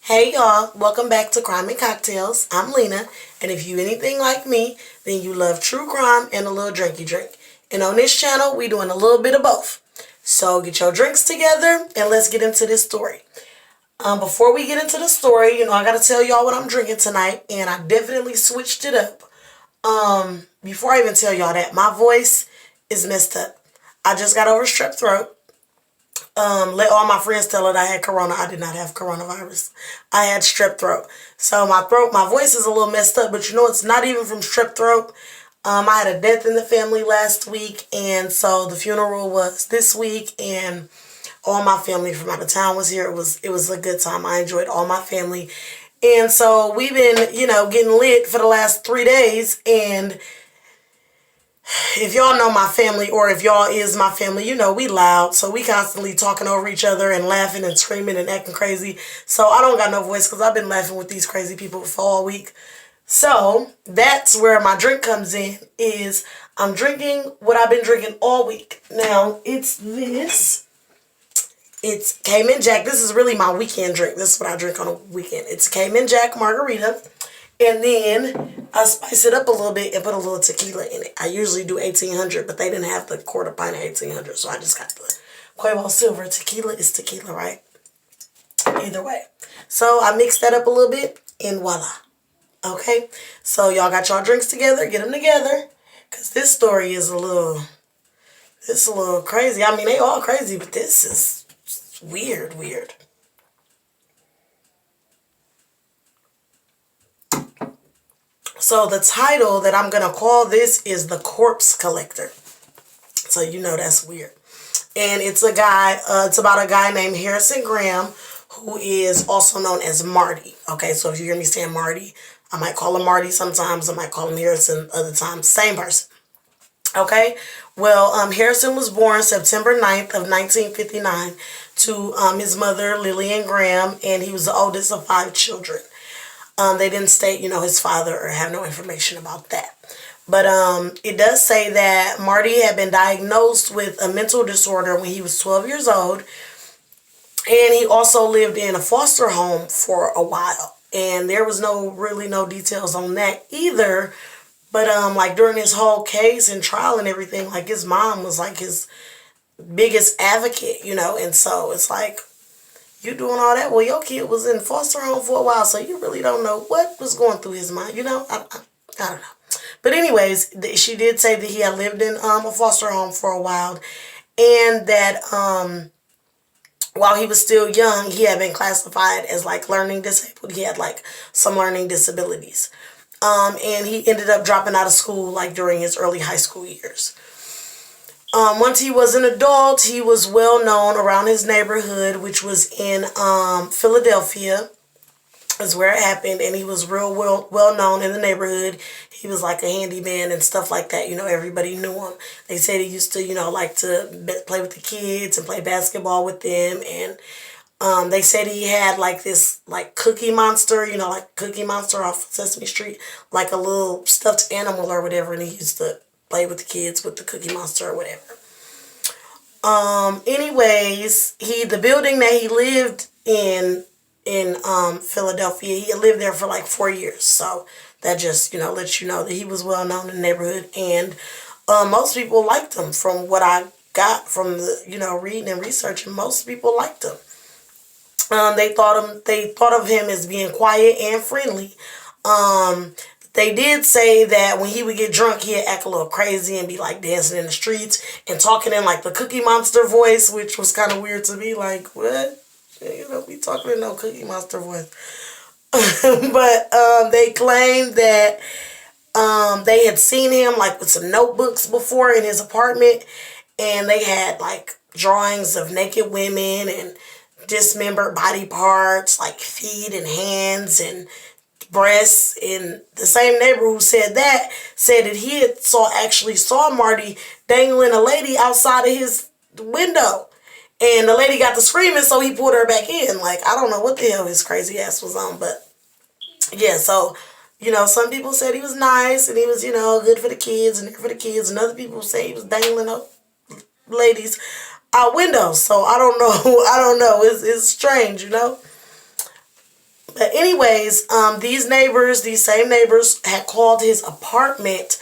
Hey y'all, welcome back to Crime and Cocktails. I'm Lena, and if you anything like me, then you love true crime and a little drinky drink. And on this channel, we doing a little bit of both. So get your drinks together and let's get into this story. Before we get into the story, I gotta tell y'all what I'm drinking tonight, and I definitely switched it up. Before I even tell y'all that, my voice is messed up. I just got over strep throat. Let all my friends tell it I had corona. I did not have coronavirus. I had strep throat. So my voice is a little messed up, but it's not even from strep throat. I had a death in the family last week, and so the funeral was this week, and all my family from out of town was here. It was a good time. I enjoyed all my family. And so we've been, getting lit for the last 3 days, and if y'all know my family, or if y'all is my family, we loud. So we constantly talking over each other and laughing and screaming and acting crazy. So I don't got no voice because I've been laughing with these crazy people for all week. So that's where my drink comes in, is I'm drinking what I've been drinking all week. Now, it's this. It's Cayman Jack. This is really my weekend drink. This is what I drink on a weekend. It's Cayman Jack margarita. And then I spice it up a little bit and put a little tequila in it. I usually do 1800, but they didn't have the quarter pint of 1800, so I just got the Cuervo Silver. Tequila is tequila, right? Either way. So I mixed that up a little bit, and voila. Okay? So y'all got y'all drinks together. Get them together. Because this story is a little crazy. I mean, they all crazy, but this is weird. So the title that I'm going to call this is The Corpse Collector. So that's weird. And it's about a guy named Harrison Graham, who is also known as Marty. Okay, so if you hear me saying Marty, I might call him Marty sometimes. I might call him Harrison other times. Same person. Okay, well, Harrison was born September 9th of 1959 to his mother, Lillian Graham, and he was the oldest of 5 children. They didn't state, his father, or have no information about that. But it does say that Marty had been diagnosed with a mental disorder when he was 12 years old. And he also lived in a foster home for a while. And there was no details on that either. But like during his whole case and trial and everything, like his mom was like his biggest advocate, and so it's like, you doing all that? Well, your kid was in foster home for a while, so you really don't know what was going through his mind, I don't know. But anyways, she did say that he had lived in a foster home for a while, and that while he was still young, he had been classified as like learning disabled. He had like some learning disabilities. And he ended up dropping out of school like during his early high school years. Once he was an adult, he was well known around his neighborhood, which was in Philadelphia, is where it happened, and he was real well known in the neighborhood. He was like a handyman and stuff like that. Everybody knew him. They said he used to, like to play with the kids and play basketball with them, and they said he had like this like Cookie Monster, like Cookie Monster off Sesame Street, like a little stuffed animal or whatever, and he used to play with the kids with the Cookie Monster or whatever. Anyways, the building that he lived in Philadelphia, he lived there for like 4 years. So that just, lets you know that he was well known in the neighborhood, and most people liked him from what I got from the, reading and researching. Most people liked him. They thought of him as being quiet and friendly. They did say that when he would get drunk, he'd act a little crazy and be like dancing in the streets and talking in like the Cookie Monster voice, which was kind of weird to me. Like, what? Be talking in no Cookie Monster voice. But they claimed that they had seen him like with some notebooks before in his apartment, and they had like drawings of naked women and dismembered body parts, like feet and hands and breasts. And the same neighbor who said that he had actually saw Marty dangling a lady outside of his window, and the lady got to screaming, so he pulled her back in. Like, I don't know what the hell his crazy ass was on, but yeah. So some people said he was nice and he was good for the kids and there for the kids, and other people say he was dangling up ladies out windows. So I don't know. I don't know. It's strange. anyways, these same neighbors had called his apartment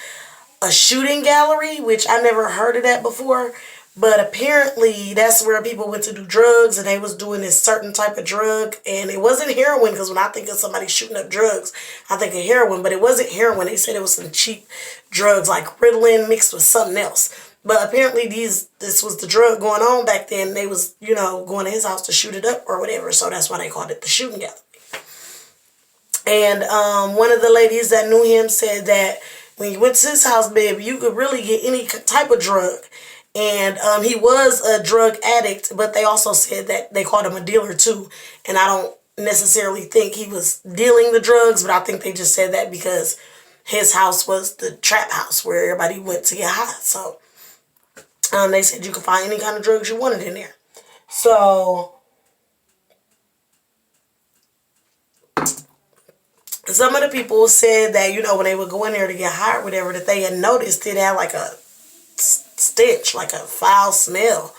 a shooting gallery, which I never heard of that before. But apparently that's where people went to do drugs, and they was doing this certain type of drug. And it wasn't heroin, because when I think of somebody shooting up drugs, I think of heroin. But it wasn't heroin. They said it was some cheap drugs like Ritalin mixed with something else. But apparently this was the drug going on back then. They was, going to his house to shoot it up or whatever. So that's why they called it the shooting gallery. And one of the ladies that knew him said that when you went to his house, baby, you could really get any type of drug. And he was a drug addict, but they also said that they called him a dealer too. And I don't necessarily think he was dealing the drugs, but I think they just said that because his house was the trap house where everybody went to get high. So they said you could find any kind of drugs you wanted in there. So some of the people said that, when they would go in there to get high or whatever, that they had noticed it had like a stench, like a foul smell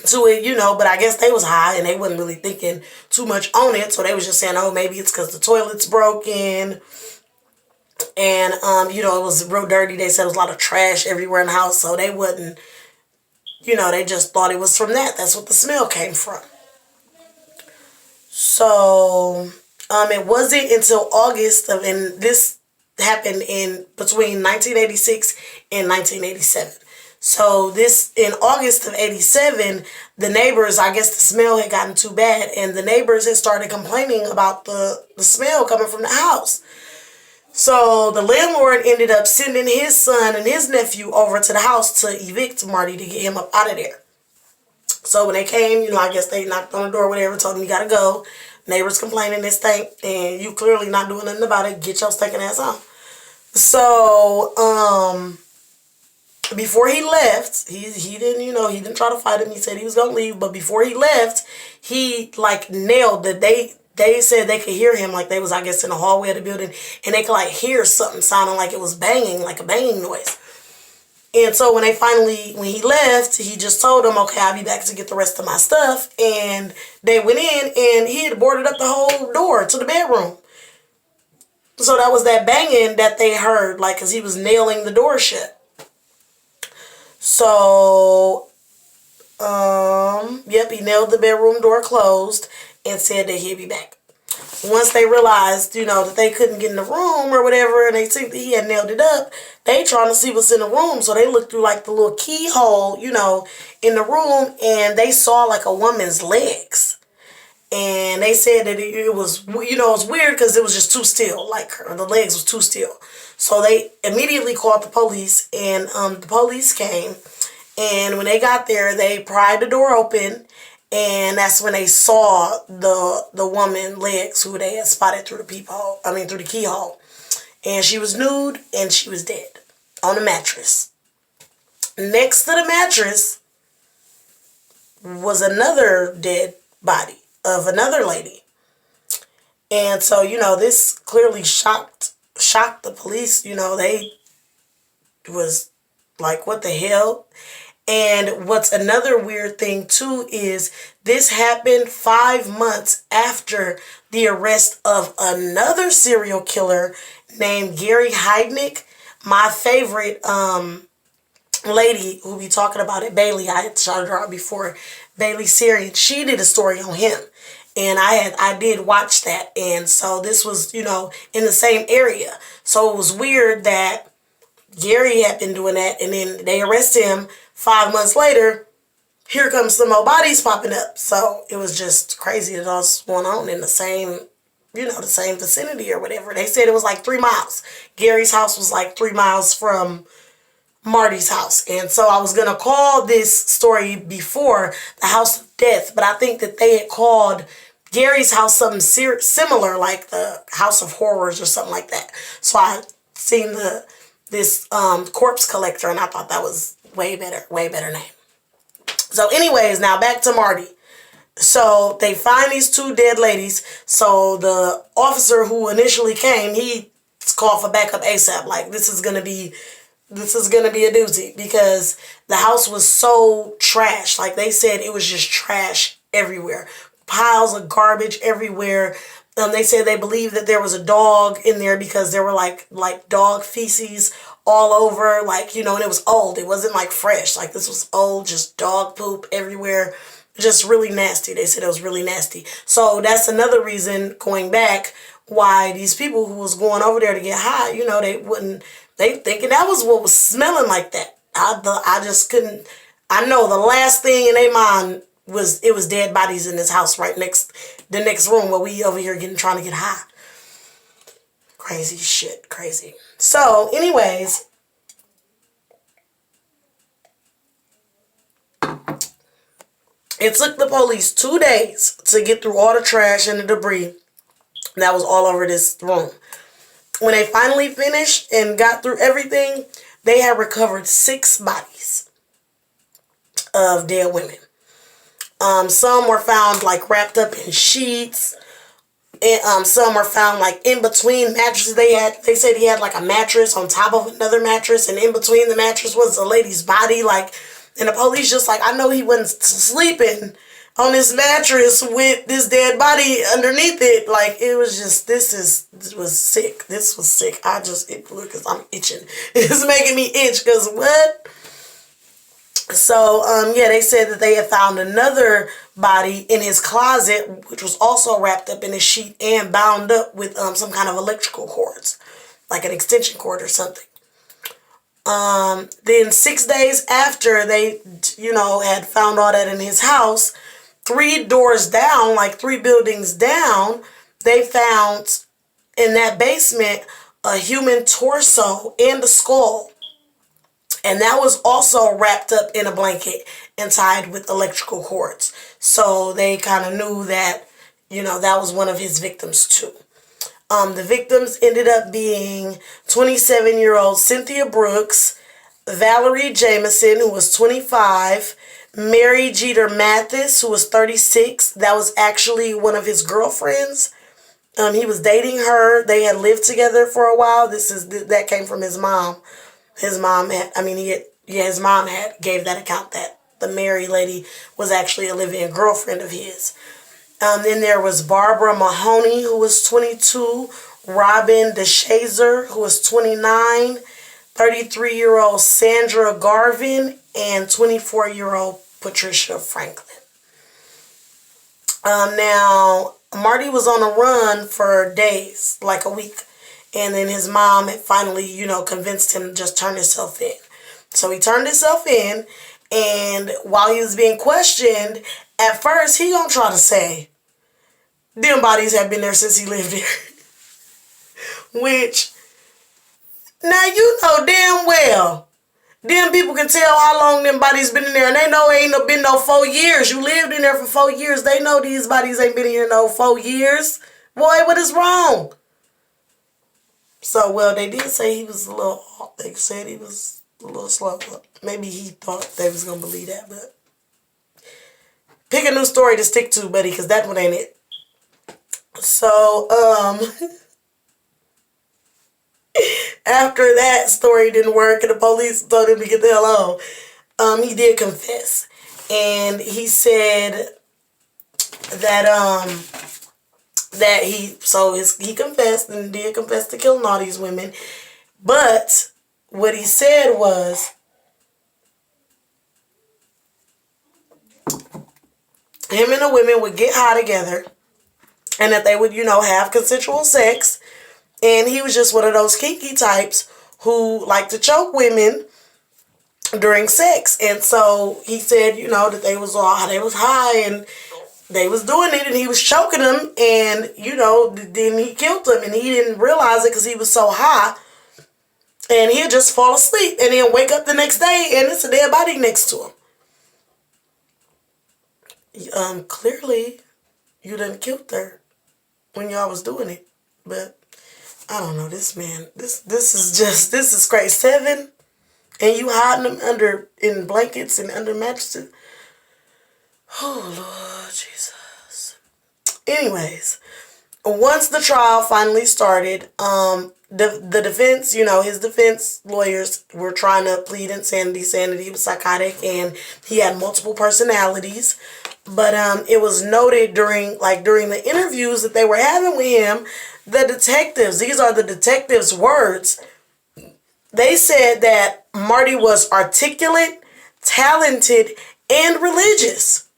to it, but I guess they was high and they wasn't really thinking too much on it. So they was just saying, oh, maybe it's because the toilet's broken. And, it was real dirty. They said there was a lot of trash everywhere in the house. So they wouldn't, they just thought it was from that. That's what the smell came from. So, it wasn't until August and this happened in between 1986 and 1987. So this, in August of 87, the neighbors, I guess the smell had gotten too bad, and the neighbors had started complaining about the smell coming from the house. So the landlord ended up sending his son and his nephew over to the house to evict Marty, to get him up out of there. So when they came, I guess they knocked on the door, whatever, told him you gotta go. Neighbors complaining this stink, and you clearly not doing nothing about it. Get your stinking ass on. So, before he left, he didn't, he didn't try to fight him. He said he was going to leave. But before he left, he, nailed that they said they could hear him, they was, I guess, in the hallway of the building. And they could, hear something sounding like it was banging, like a banging noise. And so when he left, he just told them, okay, I'll be back to get the rest of my stuff. And they went in, and he had boarded up the whole door to the bedroom. So that was that banging that they heard, because he was nailing the door shut. So, yep, he nailed the bedroom door closed and said that he'd be back. Once they realized, that they couldn't get in the room or whatever, and they think that he had nailed it up, they trying to see what's in the room. So they looked through, the little keyhole, in the room, and they saw, a woman's legs. And they said that it was, it was weird because it was just too still. The legs was too still. So they immediately called the police, and the police came. And when they got there, they pried the door open, and that's when they saw the woman legs who they had spotted through the keyhole. And she was nude, and she was dead on a mattress. Next to the mattress was another dead body of another lady. And so, this clearly shocked the police. They was like, what the hell? And what's another weird thing too is this happened 5 months after the arrest of another serial killer named Gary Heidnik. My favorite lady who be talking about it, Bailey, I had shouted her out before, Bailey Sarian, she did a story on him. And I did watch that. And so this was, in the same area. So it was weird that Gary had been doing that. And then they arrest him 5 months later. Here comes some more bodies popping up. So it was just crazy that all was going on in the same, the same vicinity or whatever. They said it was 3 miles. Gary's house was 3 miles from Marty's house. And so I was going to call this story before the House of Death. But I think that they had called Gary's house something similar, like the House of Horrors or something like that. So I seen this corpse collector, and I thought that was way better name. So anyways, now back to Marty. So they find these 2 dead ladies. So the officer who initially came, he called for backup ASAP. This is gonna be a doozy, because the house was so trash. They said it was just trash everywhere. piles of garbage everywhere. They said they believe that there was a dog in there because there were like dog feces all over, like, you know, and it was old. It wasn't like fresh. Like, this was old, just dog poop everywhere. Just really nasty. They said it was really nasty. So that's another reason, going back, why these people who was going over there to get high, you know, they thinking that was what was smelling like that. I just couldn't. I know the last thing in their mind was it was dead bodies in this house right next the next room where we over here trying to get high. Crazy shit, crazy. So, anyways, it took the police 2 days to get through all the trash and the debris that was all over this room. When they finally finished and got through everything, they had recovered 6 bodies of dead women. Some were found like wrapped up in sheets. And some were found like in between mattresses. They said he had like a mattress on top of another mattress, and in between the mattress was a lady's body. Like, and the police just like, I know he wasn't sleeping on this mattress with this dead body underneath it. Like, it was just, this was sick. This was sick. Look, cause I'm itching. It's making me itch, cause what? So, yeah, they said that they had found another body in his closet, which was also wrapped up in a sheet and bound up with some kind of electrical cords, like an extension cord or something. Then 6 days after they, you know, had found all that in his house, 3 doors down, like 3 buildings down, they found in that basement a human torso and a skull. And that was also wrapped up in a blanket and tied with electrical cords. So they kind of knew that, you know, that was one of his victims too. The victims ended up being 27-year-old Cynthia Brooks, Valerie Jamison, who was 25, Mary Jeter Mathis, who was 36. That was actually one of his girlfriends. He was dating her. They had lived together for a while. That came from his mom. His mom his mom had gave that account that the Mary lady was actually a live-in girlfriend of his. Then there was Barbara Mahoney, who was 22, Robin DeShazer, who was 29, 33-year-old Sandra Garvin, and 24-year-old Patricia Franklin. Now, Marty was on a run for days, like a week. And then his mom had finally, you know, convinced him to just turn himself in. So he turned himself in, and while he was being questioned, at first he gonna try to say, them bodies have been there since he lived here. Which, now you know damn well, them people can tell how long them bodies been in there, and they know it ain't been no 4 years. You lived in there for 4 years. They know these bodies ain't been in here no 4 years. Boy, what is wrong? So, well, they did say he was a little off. They said he was a little slow. Maybe he thought they was going to believe that, but pick a new story to stick to, buddy, because that one ain't it. So, after that story didn't work and the police told him to get the hell on, he did confess. And he said that, he confessed and did confess to killing all these women. But what he said was him and the women would get high together and that they would, you know, have consensual sex. And he was just one of those kinky types who like to choke women during sex. And so he said, you know, that they was high and they was doing it and he was choking them, and, you know, then he killed them and he didn't realize it because he was so high, and he'd just fall asleep and then wake up the next day and it's a dead body next to him. Clearly you done killed her when y'all was doing it, but I don't know, this man, this is crazy. 7, and you hiding them in blankets and under mattresses. Oh, Lord Jesus. Anyways, once the trial finally started, the defense, you know, his defense lawyers were trying to plead insanity. Sanity was psychotic, and he had multiple personalities. But it was noted during the interviews that they were having with him, the detectives, these are the detectives' words. They said that Marty was articulate, talented, and religious.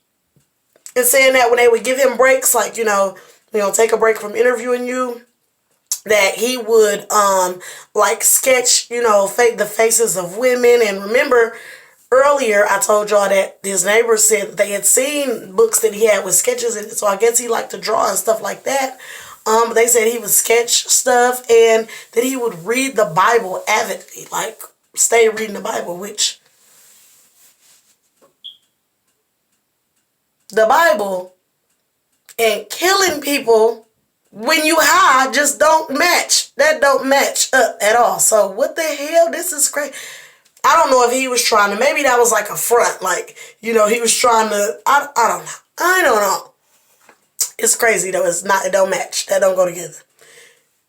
And saying that when they would give him breaks, like, take a break from interviewing you, that he would sketch, the faces of women. And remember, earlier I told y'all that his neighbors said that they had seen books that he had with sketches in it. So I guess he liked to draw and stuff like that. They said he would sketch stuff and that he would read the Bible avidly, like stay reading the Bible, which the Bible and killing people when you high just don't match. That don't match up at all. So what the hell? This is crazy. I don't know if he was trying to, maybe that was like a front, like, he was trying to, I don't know. I don't know. It's crazy though. It don't match. That don't go together.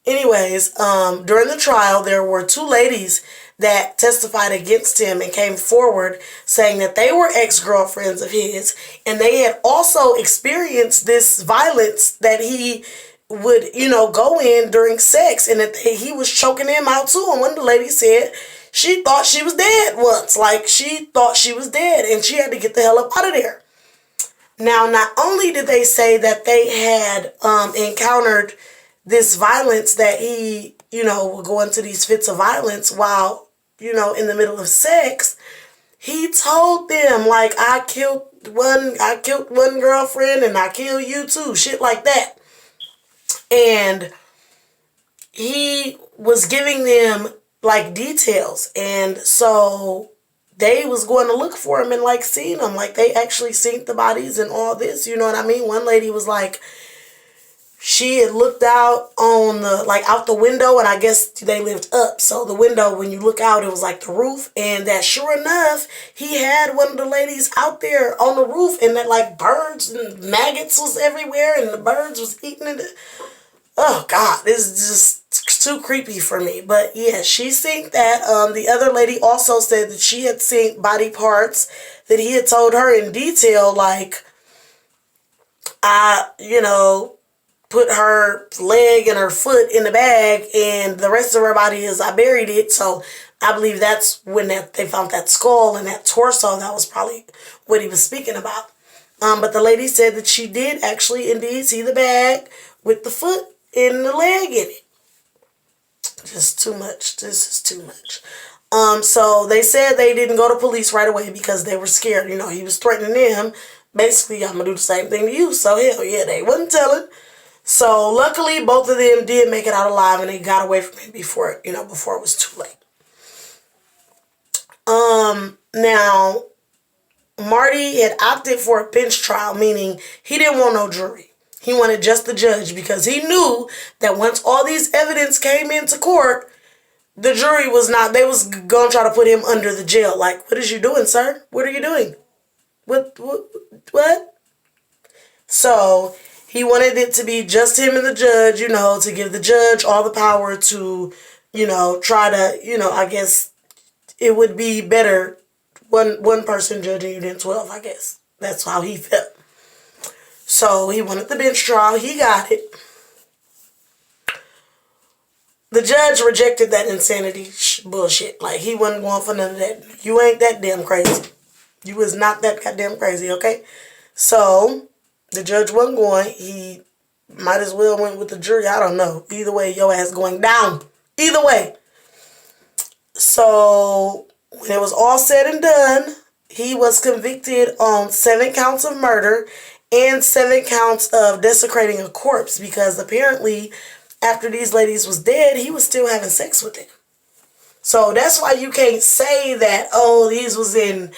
Anyways, during the trial, there were two ladies that testified against him and came forward saying that they were ex-girlfriends of his and they had also experienced this violence that he would, go in during sex, and that he was choking them out too. And one of the ladies said she thought she was dead once. Like, she thought she was dead and she had to get the hell up out of there. Now, not only did they say that they had encountered this violence, that he, would go into these fits of violence while, in the middle of sex, he told them, like, I killed one girlfriend and I kill you too, shit like that. And he was giving them, like, details. And so they was going to look for him and, like, seeing him. Like, they actually seen the bodies and all this, you know what I mean? One lady was like, she had looked out on out the window, and I guess they lived up. So the window, when you look out, it was like the roof. And that sure enough, he had one of the ladies out there on the roof, and that, like, birds and maggots was everywhere, and the birds was eating it. Oh, God, this is just too creepy for me. But, yeah, she seen that. The other lady also said that she had seen body parts that he had told her in detail, like, put her leg and her foot in the bag, and the rest of her body I buried it. So I believe that's when they found that skull and that torso. That was probably what he was speaking about. But the lady said that she did actually indeed see the bag with the foot and the leg in it. Just too much. This is too much. So they said they didn't go to police right away because they were scared. He was threatening them. Basically, I'm going to do the same thing to you. So hell yeah, they wasn't telling. So luckily, both of them did make it out alive, and they got away from him before it was too late. Now, Marty had opted for a bench trial, meaning he didn't want no jury. He wanted just the judge because he knew that once all these evidence came into court, the jury they was going to try to put him under the jail. Like, what is you doing, sir? What are you doing? What? So he wanted it to be just him and the judge, to give the judge all the power to, try to, I guess it would be better one person judging you than 12, I guess. That's how he felt. So he wanted the bench trial. He got it. The judge rejected that insanity bullshit. Like, he wasn't going for none of that. You ain't that damn crazy. You was not that goddamn crazy, okay? So the judge wasn't going. He might as well went with the jury. I don't know. Either way, your ass going down. Either way. So when it was all said and done, he was convicted on 7 counts of murder and 7 counts of desecrating a corpse, because apparently after these ladies was dead, he was still having sex with them. So that's why you can't say that, oh, these was in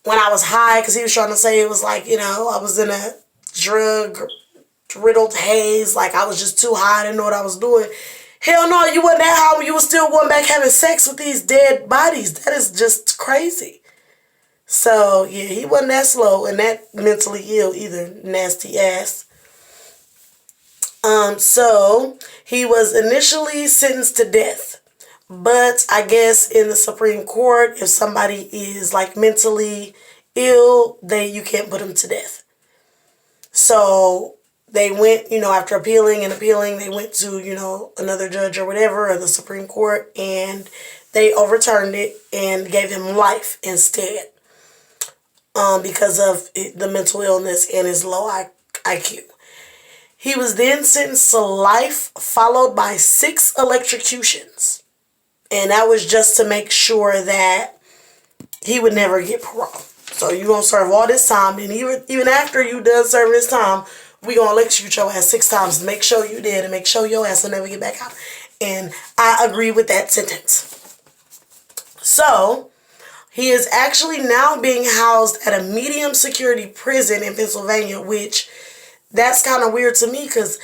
when I was high, because he was trying to say it was like, I was in a drug-riddled haze, like I was just too high, I didn't know what I was doing. Hell no, you wasn't that high when you was still going back having sex with these dead bodies. That is just crazy. So, yeah, he wasn't that slow and that mentally ill either, nasty ass. So he was initially sentenced to death. But I guess in the Supreme Court, if somebody is like mentally ill, you can't put them to death. So they went, after appealing and appealing, they went to, another judge or whatever, or the Supreme Court, and they overturned it and gave him life instead, because of the mental illness and his low IQ. He was then sentenced to life, followed by 6 electrocutions. And that was just to make sure that he would never get parole. So you're going to serve all this time, and even after you done serving this time, we're going to electrocute your ass 6 times to make sure you did and make sure your ass will never get back out. And I agree with that sentence. So he is actually now being housed at a medium security prison in Pennsylvania, which that's kind of weird to me because,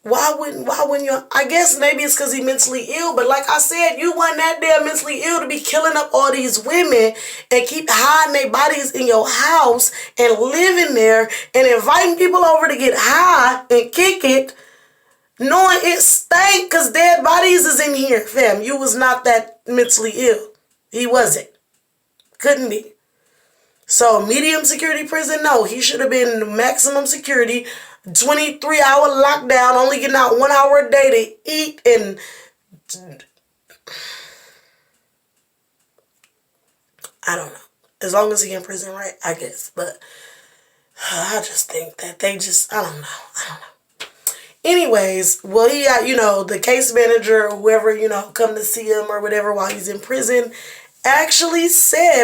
why wouldn't you? I guess maybe it's because he's mentally ill, but like I said, you wasn't that damn mentally ill to be killing up all these women and keep hiding their bodies in your house and living there and inviting people over to get high and kick it, knowing it stank because dead bodies is in here, fam. You was not that mentally ill. He wasn't. Couldn't be. So medium security prison, no, he should have been maximum security, 23-hour lockdown, only getting out 1 hour a day to eat, and I don't know. As long as he in prison, right? I guess. But I just think that I don't know. Anyways, well, he got, the case manager or whoever, come to see him or whatever while he's in prison, actually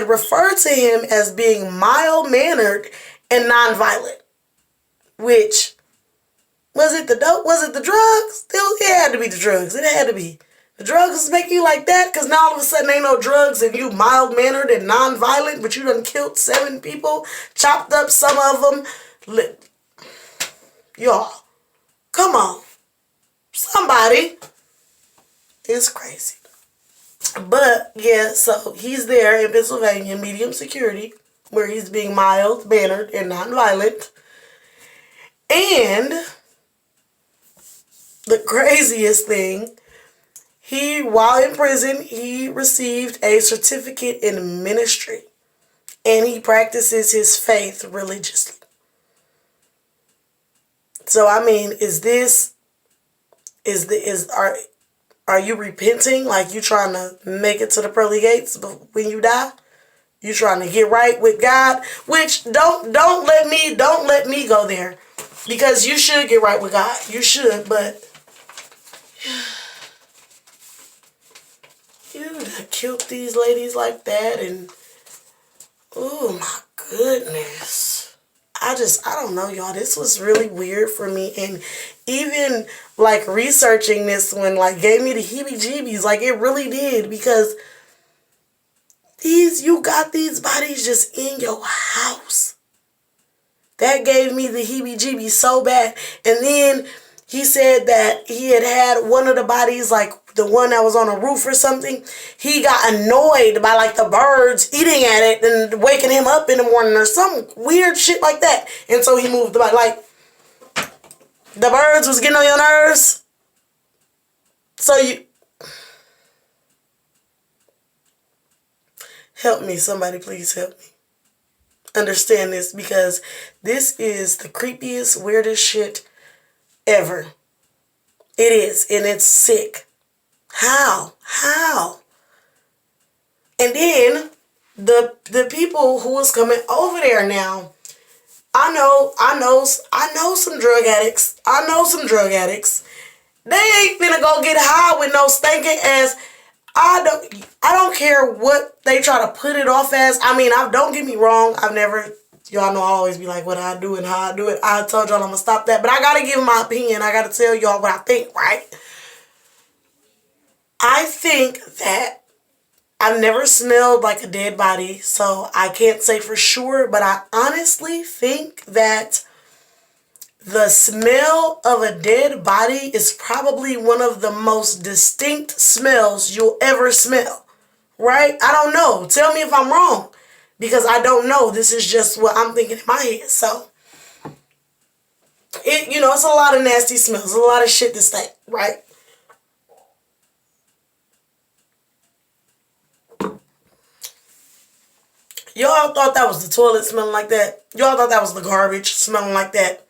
referred to him as being mild-mannered and nonviolent. Which, was it the dope? Was it the drugs? It had to be the drugs. It had to be. The drugs make you like that because now all of a sudden ain't no drugs and you mild-mannered and nonviolent, but you done killed 7 people, chopped up some of them. Y'all, come on. Somebody. It's crazy. But, yeah, so he's there in Pennsylvania, medium security, where he's being mild-mannered and nonviolent. And the craziest thing, while in prison, he received a certificate in ministry. And he practices his faith religiously. So, are you repenting? Like you trying to make it to the pearly gates when you die? You trying to get right with God? Which don't let me go there. Because you should get right with God. You should, but you killed these ladies like that, and oh my goodness. I don't know, y'all. This was really weird for me, and even like researching this one gave me the heebie-jeebies. Like it really did, because you got these bodies just in your house. That gave me the heebie-jeebies so bad. And then he said that he had one of the bodies, like the one that was on a roof or something. He got annoyed by the birds eating at it and waking him up in the morning or some weird shit like that. And so he moved the body. The birds was getting on your nerves. So help me. Somebody please help me understand this, because this is the creepiest, weirdest shit ever. It is, and it's sick. How? And then the people who was coming over there now, I know some drug addicts. They ain't finna go get high with no stinking ass. I don't care what they try to put it off as. Don't get me wrong. Y'all know I always be like what I do and how I do it. I told y'all I'm gonna stop that. But I gotta give my opinion. I gotta tell y'all what I think, right? I think that I've never smelled like a dead body, so I can't say for sure, but I honestly think that the smell of a dead body is probably one of the most distinct smells you'll ever smell, right? I don't know. Tell me if I'm wrong, because I don't know. This is just what I'm thinking in my head. So, it's a lot of nasty smells, a lot of shit to stink, right? Y'all thought that was the toilet smelling like that? Y'all thought that was the garbage smelling like that?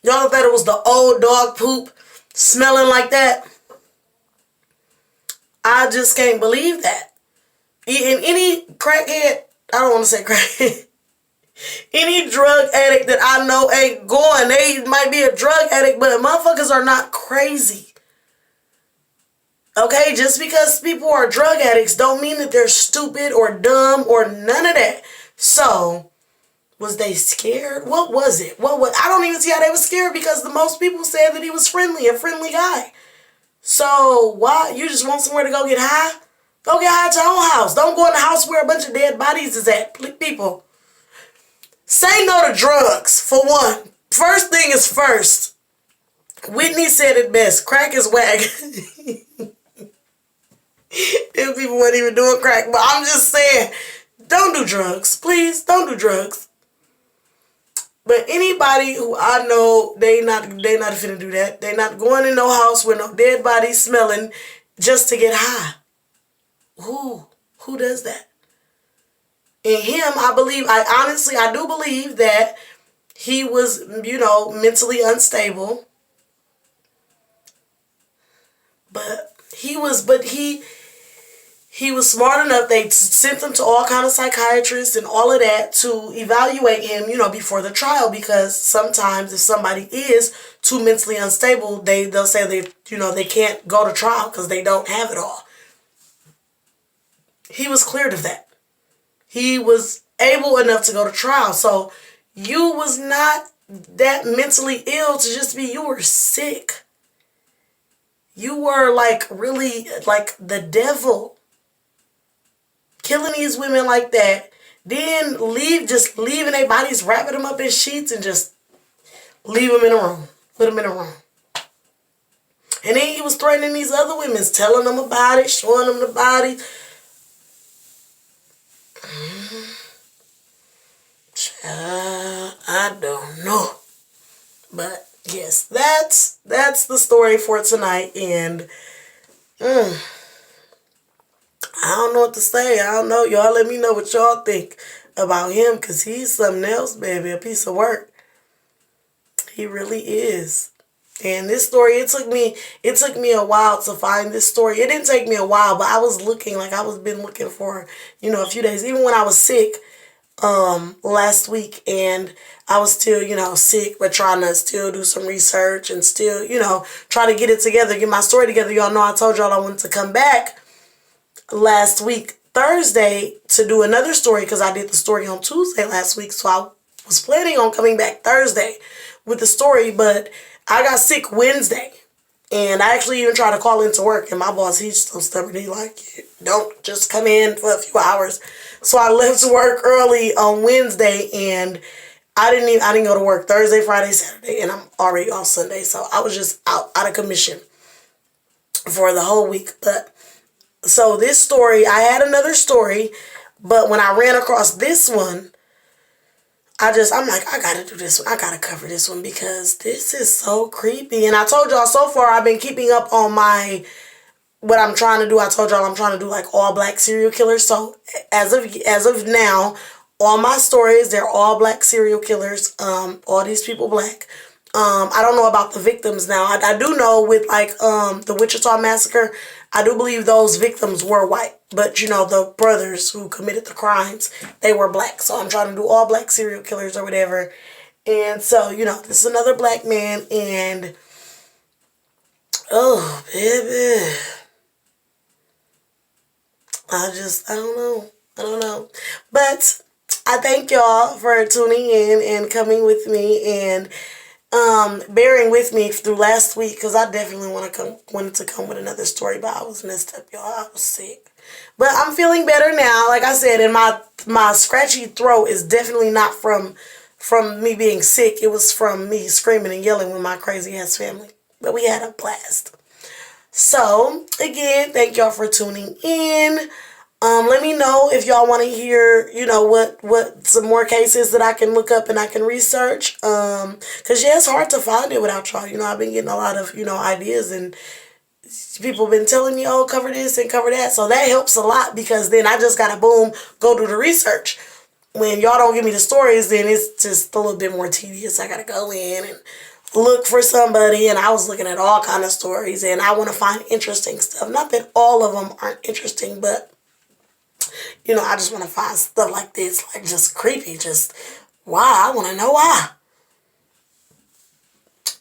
Y'all thought it was the old dog poop smelling like that? I just can't believe that. In any crackhead, I don't want to say crackhead, any drug addict that I know ain't going. They might be a drug addict, but motherfuckers are not crazy. Okay, just because people are drug addicts don't mean that they're stupid or dumb or none of that. So, was they scared? What was it? I don't even see how they were scared because the most people said that he was friendly, a friendly guy. So, why? You just want somewhere to go get high? Go get high at your own house. Don't go in the house where a bunch of dead bodies is at. People, say no to drugs, for one. First thing is first. Whitney said it best. Crack is whack. Them people weren't even doing crack. But I'm just saying, don't do drugs. Please, don't do drugs. But anybody who I know, they not finna do that. They not going in no house with no dead bodies smelling just to get high. Who does that? And him, I do believe that he was, mentally unstable. But he was smart enough. They sent him to all kind of psychiatrists and all of that to evaluate him, before the trial, because sometimes if somebody is too mentally unstable, they'll say they can't go to trial because they don't have it all. He was cleared of that. He was able enough to go to trial. So you was not that mentally ill to just be, you were sick. You were really like the devil. Killing these women like that. Then leaving their bodies, wrapping them up in sheets and just leave them in a room. Put them in a room. And then he was threatening these other women, telling them about it, showing them the body. I don't know. But yes, that's the story for tonight. And I don't know what to say. I don't know. Y'all let me know what y'all think about him, because he's something else, baby. A piece of work. He really is. And this story, it took me a while to find this story. It didn't take me a while, but I was looking, been looking for, a few days. Even when I was sick last week, and I was still, sick, but trying to still do some research and still, try to get it together, get my story together. Y'all know I told y'all I wanted to come back last week, Thursday, to do another story, because I did the story on Tuesday last week. So I was planning on coming back Thursday with the story, but I got sick Wednesday. And I actually even tried to call into work, and my boss, he's so stubborn. He don't just come in for a few hours. So I left work early on Wednesday, and I didn't go to work Thursday, Friday, Saturday, and I'm already off Sunday. So I was just out of commission for the whole week. But so this story, I had another story, but when I ran across this one, I'm like, I gotta do this one. I gotta cover this one because this is so creepy. And I told y'all so far I've been keeping up on what I'm trying to do. I told y'all I'm trying to do all black serial killers. So as of now, all my stories, they're all black serial killers. All these people black. I don't know about the victims now. I do know with the Wichita Massacre, I do believe those victims were white. But, the brothers who committed the crimes, they were black. So I'm trying to do all black serial killers or whatever. And so, this is another black man. And, oh, baby. I don't know. But I thank y'all for tuning in and coming with me and bearing with me through last week, because I definitely wanted to come with another story, but I was messed up, y'all. I was sick. But I'm feeling better now. Like I said, and my scratchy throat is definitely not from me being sick. It was from me screaming and yelling with my crazy ass family. But we had a blast. So, again, thank y'all for tuning in. Let me know if y'all want to hear, what some more cases that I can look up and I can research. Because, yeah, it's hard to find it without y'all. I've been getting a lot of, ideas, and people have been telling me, oh, cover this and cover that. So that helps a lot, because then I just got to, boom, go do the research. when y'all don't give me the stories, then it's just a little bit more tedious. I gotta go in and look for somebody, and I was looking at all kind of stories, and I want to find interesting stuff. Not that all of them aren't interesting, but you know, I just want to find stuff like this, like just creepy, just why. I want to know why.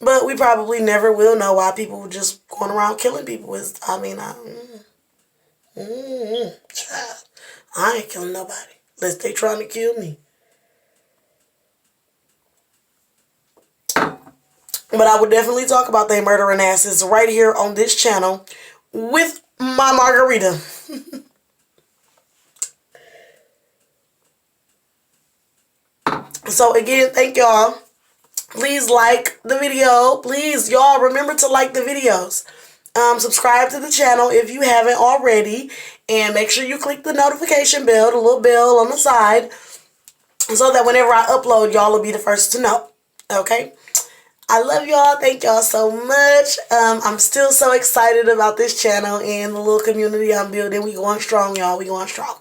But we probably never will know why people were just going around killing people. Child, I ain't killing nobody unless they trying to kill me. But I would definitely talk about they murdering asses right here on this channel with my margarita. So again, thank y'all. Please like the video. Please, y'all, remember to like the videos. Subscribe to the channel if you haven't already. And make sure you click the notification bell, the little bell on the side, so that whenever I upload, y'all will be the first to know. Okay? I love y'all. Thank y'all so much. I'm still so excited about this channel and the little community I'm building. We going strong, y'all. We going strong.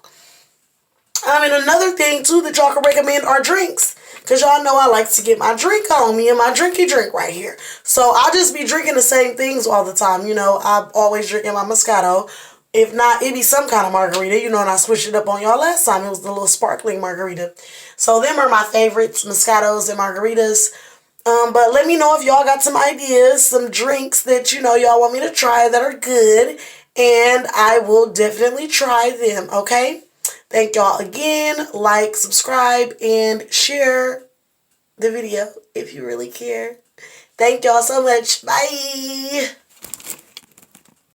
And another thing, too, that y'all can recommend are drinks. Because y'all know I like to get my drink on me and my drinky drink right here. So I'll just be drinking the same things all the time. You know, I'm always drinking my Moscato. If not, it be some kind of margarita. You know, and I switched it up on y'all last time. It was the little sparkling margarita. So them are my favorites, Moscatos and margaritas. But let me know if y'all got some ideas, some drinks that, you know, y'all want me to try that are good. And I will definitely try them, okay? Thank y'all again. Like, subscribe, and share the video if you really care. Thank y'all so much. Bye.